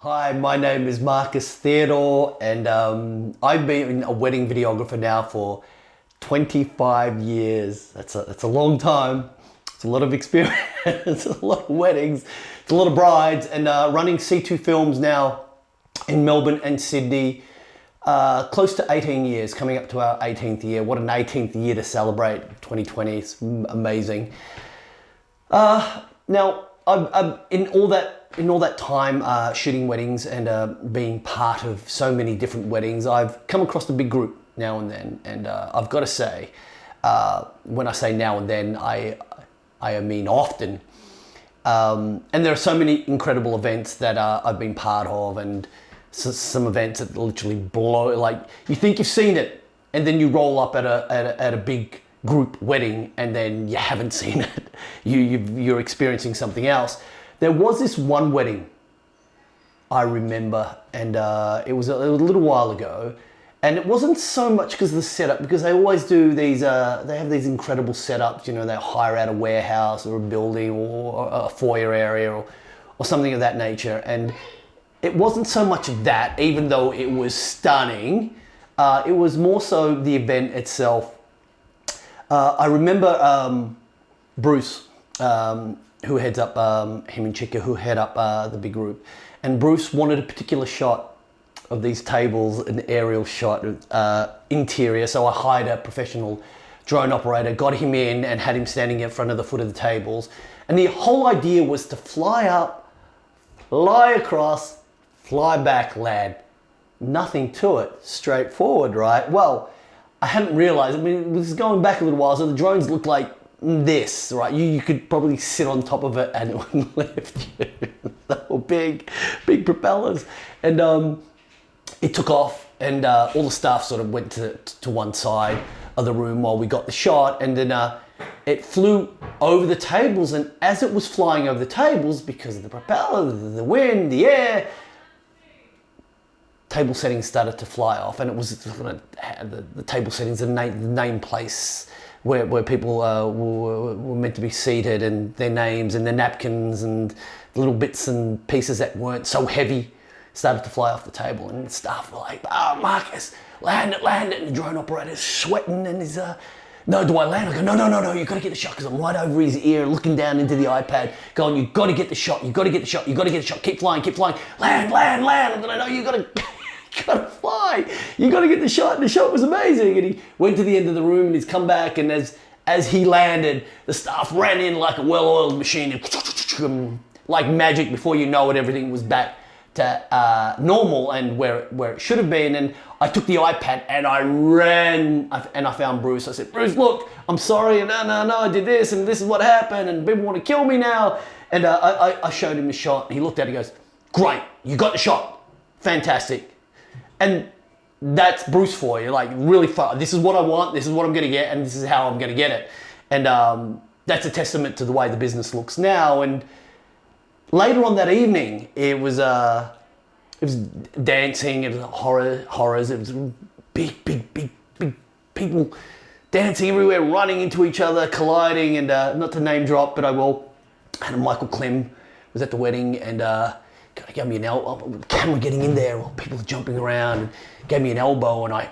Hi, my name is Marcus Theodore, and I've been a wedding videographer now for 25 years. That's a long time. It's a lot of experience. It's a lot of weddings. It's a lot of brides, and running C2 Films now in Melbourne and Sydney. Close to 18 years, coming up to our 18th year. What an 18th year to celebrate. 2020, it's amazing. Now, I've in all that time shooting weddings and being part of so many different weddings, I've come across a big group now and then. And I've got to say, when I say now and then, I mean often. And there are so many incredible events that I've been part of, and some events that literally blow, like you think you've seen it, and then you roll up at a big group wedding, and then you haven't seen it. You're experiencing something else. There was this one wedding I remember, and it was a little while ago, and it wasn't so much because of the setup, because they always do these. They have these incredible setups. You know, they hire out a warehouse or a building or a foyer area or something of that nature, and it wasn't so much of that, even though it was stunning. It was more so the event itself. I remember Bruce, who heads up, him and Chika, who head up the big group. And Bruce wanted a particular shot of these tables, an aerial shot, interior. So I hired a professional drone operator, got him in and had him standing in front of the foot of the tables. And the whole idea was to fly up, lie across, fly back, land. Nothing to it, straightforward, right? Well, I hadn't realized, I mean, this is going back a little while, so the drones looked like this, right? You could probably sit on top of it and it wouldn't lift you. They were big propellers. And it took off, and all the staff sort of went to one side of the room while we got the shot, and then it flew over the tables, and as it was flying over the tables, because of the propeller, the wind, the air, table settings started to fly off, and it was the table settings, the name place where people were meant to be seated, and their names and their napkins and the little bits and pieces that weren't so heavy started to fly off the table, and staff were like, "Oh, Marcus, land it," and the drone operator's sweating, and he's "No, do I land?" I go, no, you gotta get the shot, because I'm right over his ear looking down into the iPad going, "You gotta get the shot, you gotta get the shot, keep flying, land, I'm gonna know you gotta fly, you gotta get the shot." And the shot was amazing, and he went to the end of the room, and he's come back, and as he landed, the staff ran in like a well-oiled machine, and like magic, before you know it, everything was back to normal and where it should have been. And I took the iPad and I ran, and I found Bruce. I said, "Bruce, look, I'm sorry, and no, I did this, and this is what happened, and people want to kill me now." And I showed him the shot, and he looked at it, he goes, "Great, you got the shot, fantastic." And that's Bruce for you, like really fun. This is what I want, this is what I'm gonna get, and this is how I'm gonna get it. And that's a testament to the way the business looks now. And later on that evening, it was dancing, it was horrors, it was big people dancing everywhere, running into each other, colliding, and not to name drop, but I will. And Michael Clem was at the wedding, and gave me an elbow, camera getting in there, while people jumping around, and gave me an elbow, and I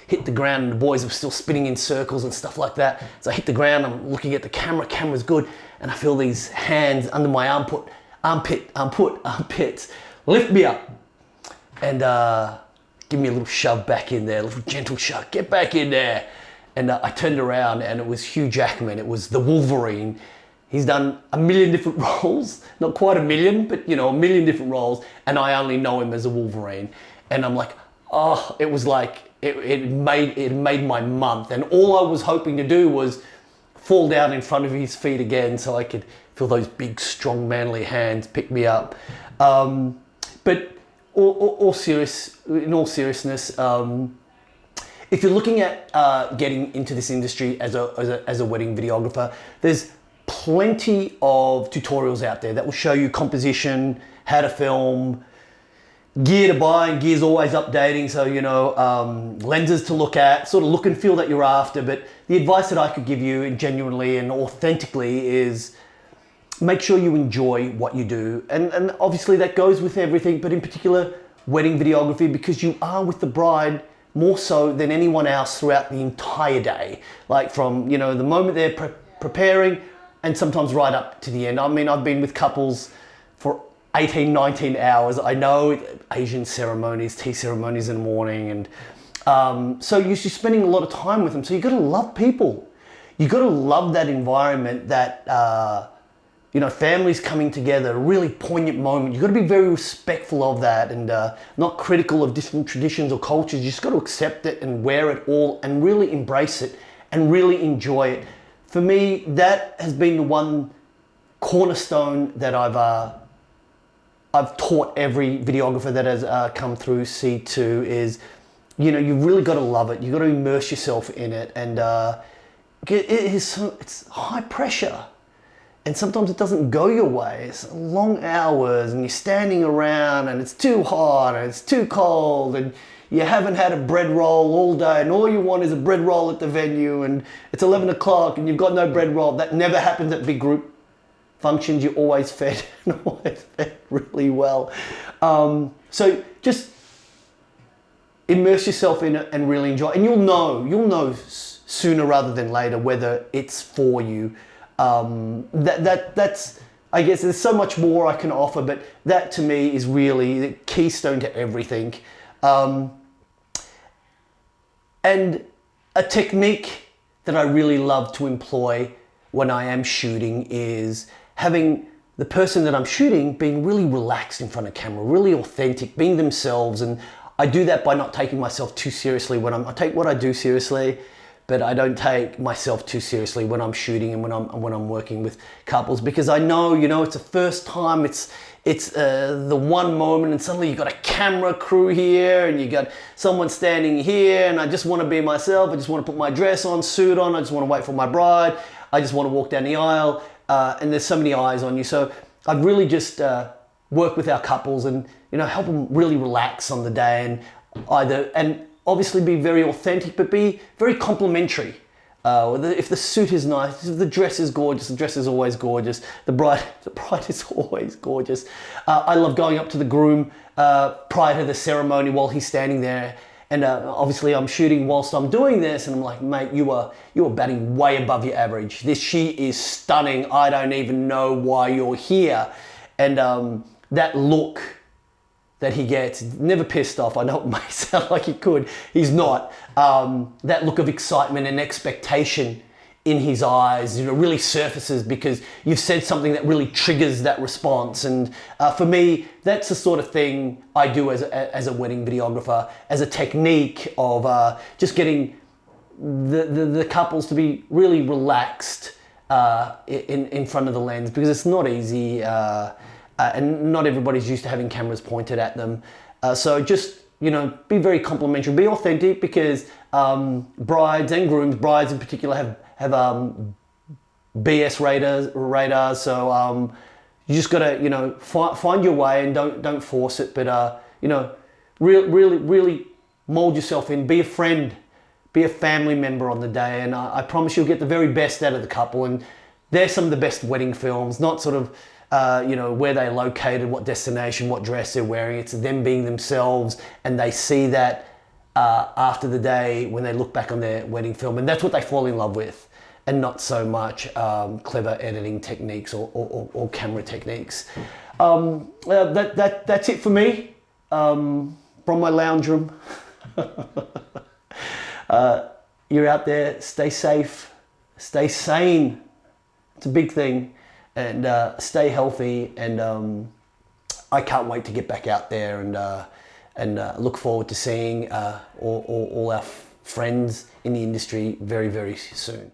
hit the ground, and the boys were still spinning in circles and stuff like that. So I hit the ground, I'm looking at the camera's good, and I feel these hands under my armpits, lift me up, and give me a little shove back in there, a little gentle shove, get back in there. And I turned around, and it was Hugh Jackman, it was the Wolverine. He's done a million different roles, not quite a million, but a million different roles, and I only know him as a Wolverine. And I'm like, oh, it was like, it made my month. And all I was hoping to do was fall down in front of his feet again, so I could feel those big, strong, manly hands pick me up. But in all seriousness, if you're looking at getting into this industry as a wedding videographer, there's plenty of tutorials out there that will show you composition, how to film, gear to buy, and gear's always updating, so lenses to look at, sort of look and feel that you're after. But the advice that I could give you, genuinely and authentically, is make sure you enjoy what you do. And obviously that goes with everything, but in particular, wedding videography, because you are with the bride more so than anyone else throughout the entire day. Like from, you know, the moment they're preparing and sometimes right up to the end. I mean, I've been with couples for 18, 19 hours. I know Asian ceremonies, tea ceremonies in the morning. And so you're spending a lot of time with them. So you got to love people. You got to love that environment, that, you know, families coming together, a really poignant moment. You've got to be very respectful of that and not critical of different traditions or cultures. You just got to accept it and wear it all and really embrace it and really enjoy it. For me, that has been the one cornerstone that I've taught every videographer that has come through C2 is, you know, you've really got to love it. You've got to immerse yourself in it. And it's high pressure. And sometimes it doesn't go your way. It's long hours and you're standing around and it's too hot and it's too cold and you haven't had a bread roll all day and all you want is a bread roll at the venue and it's 11 o'clock and you've got no bread roll. That never happens at big group functions. You're always fed and always fed really well. So just immerse yourself in it and really enjoy it. And you'll know sooner rather than later whether it's for you. That's, I guess there's so much more I can offer, but that to me is really the keystone to everything. And a technique that I really love to employ when I am shooting is having the person that I'm shooting being really relaxed in front of camera, really authentic, being themselves. And I do that by not taking myself too seriously I take what I do seriously, but I don't take myself too seriously when I'm shooting and when I'm working with couples, because I know, you know, it's the first time, it's the one moment, and suddenly you got a camera crew here and you got someone standing here, and I just want to be myself. I just want to put my dress on, suit on. I just want to wait for my bride. I just want to walk down the aisle, and there's so many eyes on you. So I'd really just work with our couples and, you know, help them really relax on the day and obviously be very authentic, but be very complimentary. If the suit is nice, if the dress is gorgeous, the dress is always gorgeous. The bride is always gorgeous. I love going up to the groom prior to the ceremony while he's standing there. And obviously I'm shooting whilst I'm doing this, and I'm like, mate, you are batting way above your average. She is stunning. I don't even know why you're here. And that look that he gets, never pissed off. I know it may sound like he could. He's not. That look of excitement and expectation in his eyes, you know, really surfaces because you've said something that really triggers that response. And for me, that's the sort of thing I do as a wedding videographer, as a technique of just getting the couples to be really relaxed in front of the lens, because it's not easy. And not everybody's used to having cameras pointed at them. So just, you know, be very complimentary, be authentic, because brides and grooms, brides in particular, have BS radars. So you just gotta, you know, find your way and don't force it. But you know, really mold yourself in. Be a friend, be a family member on the day, and I promise you'll get the very best out of the couple. And they're some of the best wedding films, not sort of you know, where they're located, what destination, what dress they're wearing. It's them being themselves, and they see that after the day when they look back on their wedding film, and that's what they fall in love with, and not so much clever editing techniques or camera techniques. That's it for me from my lounge room. You're out there, stay safe, stay sane. It's a big thing. And stay healthy, and I can't wait to get back out there and look forward to seeing all our friends in the industry very, very soon.